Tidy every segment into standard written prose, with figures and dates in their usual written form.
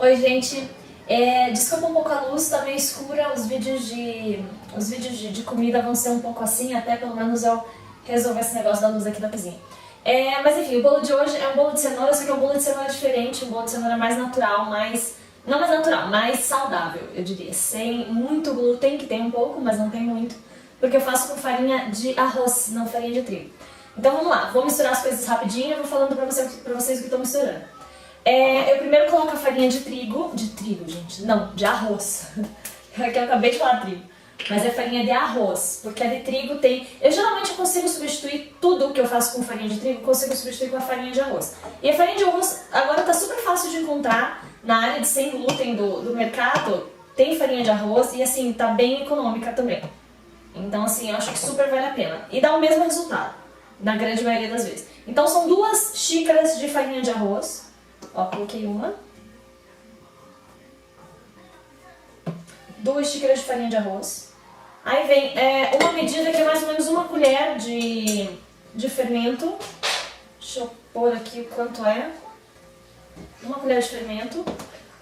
Oi, gente. Desculpa um pouco a luz, tá meio escura, os vídeos de comida vão ser um pouco assim, até pelo menos eu resolver esse negócio da luz aqui da cozinha. Mas enfim, o bolo de hoje é um bolo de cenoura, só que é um bolo de cenoura diferente, um bolo de cenoura mais natural, não mais natural, mais saudável, eu diria. Sem muito glúten, que tem um pouco, mas não tem muito, porque eu faço com farinha de arroz, não farinha de trigo. Então vamos lá, vou misturar as coisas rapidinho e vou falando pra vocês o que estou misturando. Eu primeiro coloco a farinha de trigo, gente, não, de arroz, é que eu acabei de falar trigo, mas é farinha de arroz, porque a de trigo tem, eu geralmente consigo substituir tudo que eu faço com farinha de trigo, consigo substituir com a farinha de arroz. E a farinha de arroz agora tá super fácil de encontrar na área de sem glúten do mercado, tem farinha de arroz e assim, tá bem econômica também. Então assim, eu acho que super vale a pena e dá o mesmo resultado, na grande maioria das vezes. Então são 2 xícaras de farinha de arroz. Ó, coloquei uma. 2 xícaras de farinha de arroz. Aí vem uma medida que é mais ou menos 1 colher de fermento. Deixa eu pôr aqui o quanto é. 1 colher de fermento.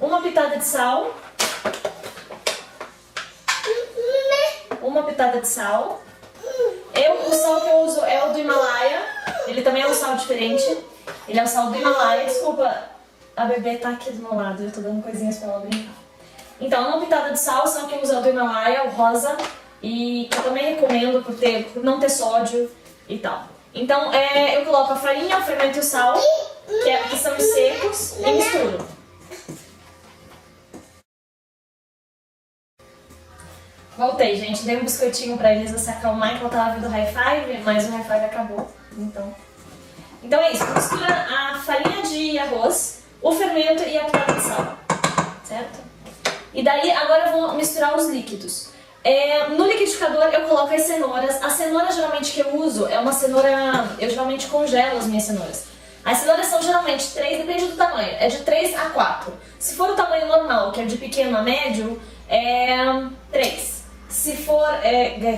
1 pitada de sal. 1 pitada de sal. O sal que eu uso é o do Himalaia. Ele também é um sal diferente. Ele é o sal do Himalaia. Desculpa, a bebê tá aqui do meu lado, eu tô dando coisinhas pra ela brincar. Então, 1 pitada de sal, o sal que eu uso é o do Himalaia, o rosa, e que eu também recomendo por não ter sódio e tal. Então, eu coloco a farinha, o fermento e o sal, que são os secos, e misturo. Voltei, gente, dei um biscoitinho pra Elisa se acalmar enquanto ela tava vendo o high five, mas o high five acabou, Então é isso, mistura a farinha de arroz, o fermento e a pitada de sal, certo? E daí agora eu vou misturar os líquidos. No liquidificador eu coloco as cenouras. A cenoura geralmente que eu uso é uma cenoura, eu geralmente congelo as minhas cenouras. As cenouras são geralmente 3, depende do tamanho, é de 3 a 4. Se for o tamanho normal, que é de pequeno a médio, é 3. Se for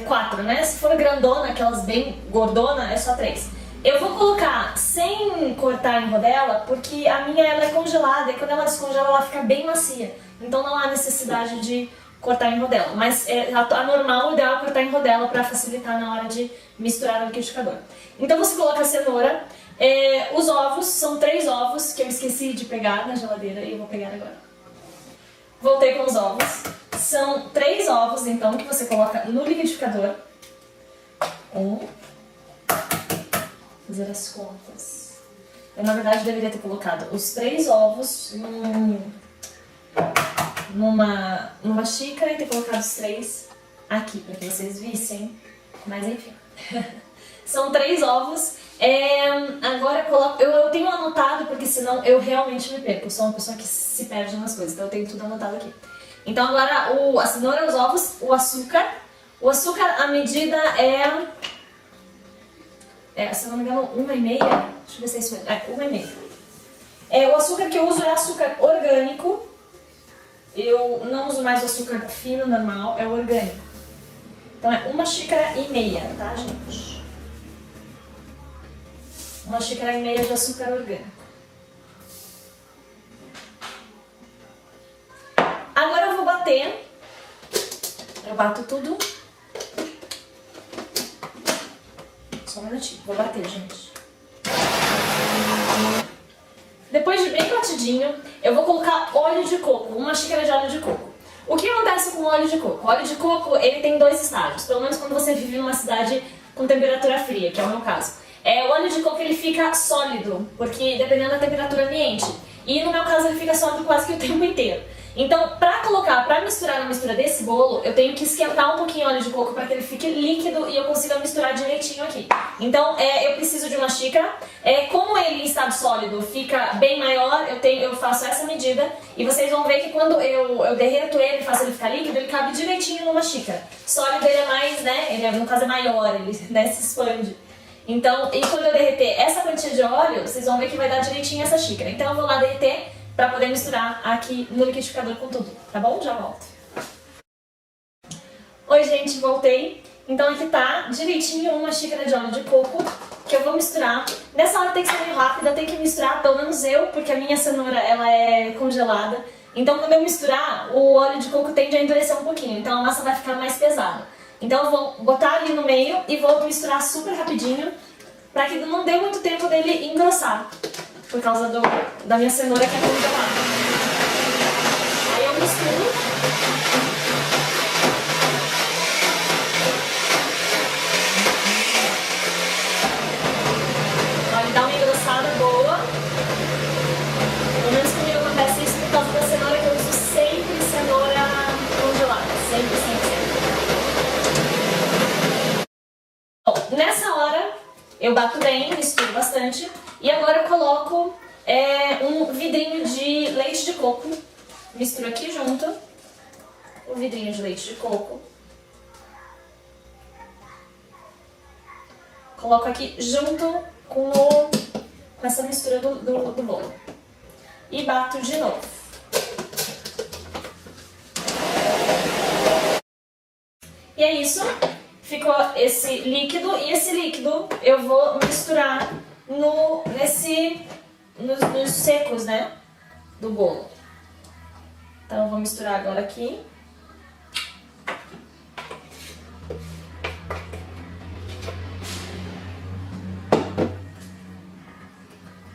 4, né? Se for grandona, aquelas bem gordona, é só 3. Eu vou colocar sem cortar em rodela, porque a minha ela é congelada e quando ela descongela ela fica bem macia. Então não há necessidade de cortar em rodela. Mas a normal, o ideal é cortar em rodela para facilitar na hora de misturar no liquidificador. Então você coloca a cenoura, os ovos, são 3 ovos que eu esqueci de pegar na geladeira e eu vou pegar agora. Voltei com os ovos. São 3 ovos então que você coloca no liquidificador. Fazer as contas. Eu, na verdade, deveria ter colocado os 3 ovos numa xícara e ter colocado os 3 aqui, para que vocês vissem. Mas, enfim. São 3 ovos. Agora eu tenho anotado, porque senão eu realmente me perco. Eu sou uma pessoa que se perde nas coisas, então eu tenho tudo anotado aqui. Então, agora a cenoura, os ovos, o açúcar. O açúcar, a medida se eu não me engano, 1,5. Deixa eu ver se é isso mesmo. 1,5. O açúcar que eu uso é açúcar orgânico. Eu não uso mais o açúcar fino normal, é o orgânico. Então é 1,5 xícaras, tá, gente? 1,5 xícaras de açúcar orgânico. Agora eu vou bater. Eu bato tudo. Só um minutinho, vou bater, gente. Depois de bem batidinho, eu vou colocar óleo de coco, 1 xícara de óleo de coco. O que acontece com o óleo de coco? O óleo de coco, ele tem 2 estágios, pelo menos quando você vive numa cidade com temperatura fria, que é o meu caso. O óleo de coco, ele fica sólido, porque dependendo da temperatura ambiente. E no meu caso, ele fica sólido quase que o tempo inteiro. Então, pra misturar na mistura desse bolo, eu tenho que esquentar um pouquinho o óleo de coco para que ele fique líquido e eu consiga misturar direitinho aqui. Então, eu preciso de 1 xícara. Como ele em estado sólido fica bem maior, eu faço essa medida e vocês vão ver que quando eu derreto ele e faço ele ficar líquido, ele cabe direitinho numa xícara. Sólido ele é mais, né, ele no caso é maior, ele se expande. Então, e quando eu derreter essa quantia de óleo, vocês vão ver que vai dar direitinho essa xícara. Então eu vou lá derreter para poder misturar aqui no liquidificador com tudo, tá bom? Já volto. Oi, gente, voltei. Então aqui tá direitinho 1 xícara de óleo de coco que eu vou misturar. Nessa hora tem que ser meio rápida, tem que misturar, pelo menos eu, porque a minha cenoura ela é congelada. Então quando eu misturar, o óleo de coco tende a endurecer um pouquinho, então a massa vai ficar mais pesada. Então eu vou botar ali no meio e vou misturar super rapidinho, pra que não dê muito tempo dele engrossar, por causa da minha cenoura que é congelada. Aí eu misturo. Dá uma engrossada boa. Pelo menos comigo acontece isso por causa da cenoura, que eu uso sempre cenoura congelada. Sempre, sempre, sempre. Bom, nessa hora eu bato bem, misturo bastante. E agora eu coloco um vidrinho de leite de coco. Misturo aqui junto. O vidrinho de leite de coco. Coloco aqui junto com essa mistura do bolo. E bato de novo. E é isso. Ficou esse líquido. E esse líquido eu vou misturar nos secos, né? Do bolo. Então eu vou misturar agora aqui.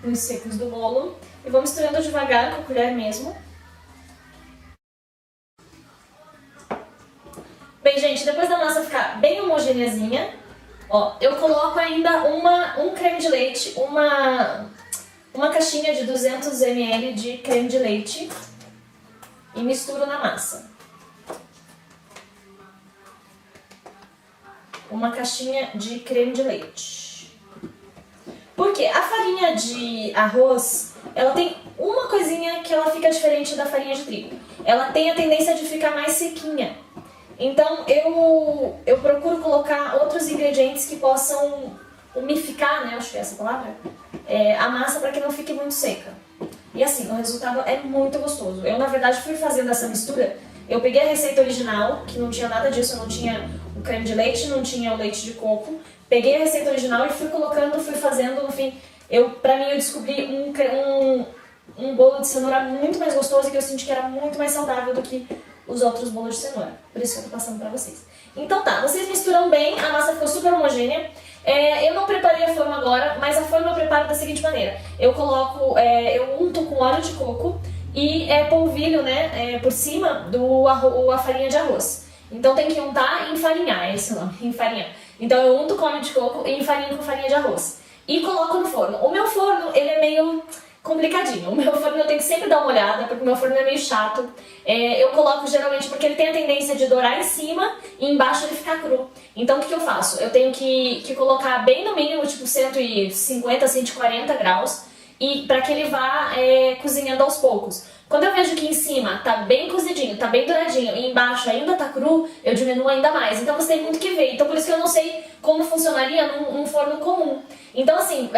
Nos secos do bolo e vou misturando devagar com a colher mesmo. Bem, gente, depois da massa ficar bem homogêneazinha, ó, eu coloco ainda um creme de leite, uma caixinha de 200 ml de creme de leite e misturo na massa. Uma caixinha de creme de leite. Porque a farinha de arroz, ela tem uma coisinha que ela fica diferente da farinha de trigo. Ela tem a tendência de ficar mais sequinha. Então eu procuro colocar outros ingredientes que possam umificar, né, acho que é essa palavra, a massa para que não fique muito seca. E assim, o resultado é muito gostoso. Eu, na verdade, fui fazendo essa mistura. Eu peguei a receita original, que não tinha nada disso, eu não tinha o creme de leite, não tinha o leite de coco. Peguei a receita original e fui colocando, fui fazendo, no fim, pra mim eu descobri um bolo de cenoura muito mais gostoso e que eu senti que era muito mais saudável do que os outros bolos de cenoura. Por isso que eu tô passando pra vocês. Então tá, vocês misturam bem, a massa ficou super homogênea. Eu não preparei a forma agora, mas a forma eu preparo da seguinte maneira. Eu coloco, eu unto com óleo de coco e polvilho, né, por cima a farinha de arroz. Então tem que untar e enfarinhar, é esse o nome, enfarinhar. Então eu unto com óleo de coco e enfarinho com farinha de arroz. E coloco no forno. O meu forno, ele é meio complicadinho. O meu forno eu tenho que sempre dar uma olhada, porque o meu forno é meio chato. Eu coloco geralmente porque ele tem a tendência de dourar em cima e embaixo ele ficar cru. Então o que eu faço? Eu tenho que colocar bem no mínimo, tipo 150, 140 graus, e para que ele vá cozinhando aos poucos. Quando eu vejo que em cima tá bem cozidinho, tá bem douradinho e embaixo ainda tá cru, eu diminuo ainda mais. Então você tem muito que ver. Então por isso que eu não sei como funcionaria num forno comum. Então assim,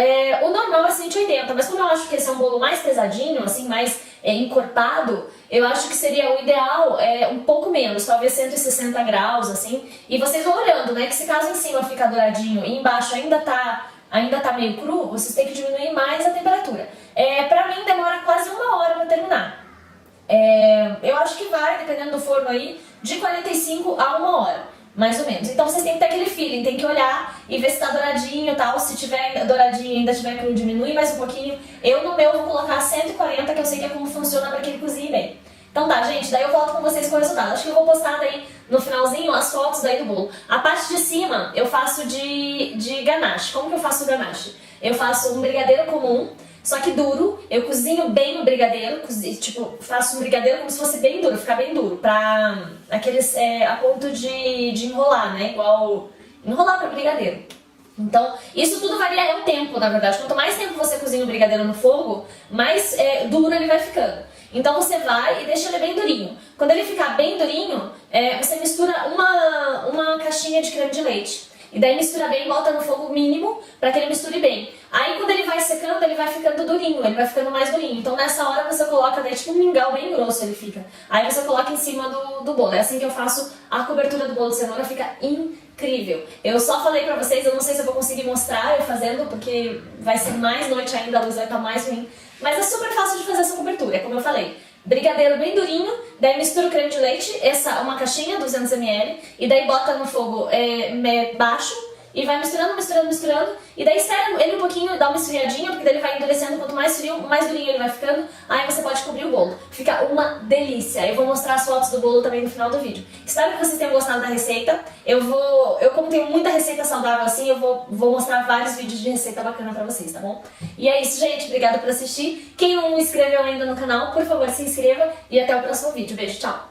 o normal é 180, mas como eu acho que esse é um bolo mais pesadinho, assim, mais encorpado, eu acho que seria o ideal um pouco menos, talvez 160 graus, assim. E vocês vão olhando, né, que se caso em cima fica douradinho e embaixo ainda tá meio cru, vocês têm que diminuir mais a temperatura. Pra mim demora quase 1 hora pra terminar. Eu acho que vai, dependendo do forno aí, de 45 a 1 hora, mais ou menos. Então vocês têm que ter aquele feeling, tem que olhar e ver se tá douradinho e tal. Se tiver douradinho e ainda tiver cru, diminui mais um pouquinho. Eu no meu vou colocar 140, que eu sei que é como funciona pra que ele cozinhe bem. Então tá, gente, daí eu volto com vocês com o resultado. Acho que eu vou postar daí no finalzinho as fotos daí do bolo. A parte de cima eu faço de ganache. Como que eu faço o ganache? Eu faço um brigadeiro comum, só que duro. Eu cozinho bem o brigadeiro, tipo, faço um brigadeiro como se fosse bem duro, ficar bem duro, pra aqueles, a ponto de enrolar, né, igual enrolar para brigadeiro. Então, isso tudo varia o tempo, na verdade. Quanto mais tempo você cozinha o brigadeiro no fogo, mais duro ele vai ficando. Então você vai e deixa ele bem durinho. Quando ele ficar bem durinho, você mistura uma caixinha de creme de leite. E daí mistura bem, bota no fogo mínimo para que ele misture bem. Aí quando ele vai secando, ele vai ficando durinho, ele vai ficando mais durinho. Então nessa hora você coloca daí tipo um mingau bem grosso ele fica. Aí você coloca em cima do bolo. É assim que eu faço a cobertura do bolo de cenoura, fica incrível. Eu só falei pra vocês, eu não sei se eu vou conseguir mostrar eu fazendo, porque vai ser mais noite ainda, a luz vai estar mais ruim. Mas é super fácil de fazer essa cobertura, como eu falei. brigadeiro bem durinho, daí mistura o creme de leite, uma caixinha, 200 ml, e daí bota no fogo baixo, e vai misturando, misturando, misturando, e daí espera ele um pouquinho, dá uma esfriadinha, porque daí ele vai endurecendo, quanto mais frio, mais durinho ele vai ficando, aí você pode cobrir o bolo. Fica uma delícia. Eu vou mostrar as fotos do bolo também no final do vídeo. Espero que vocês tenham gostado da receita. Eu como tenho muita receita saudável assim, eu vou mostrar vários vídeos de receita bacana pra vocês, tá bom? E é isso, gente. Obrigada por assistir. Quem não se inscreveu ainda no canal, por favor, se inscreva, e até o próximo vídeo. Beijo, tchau!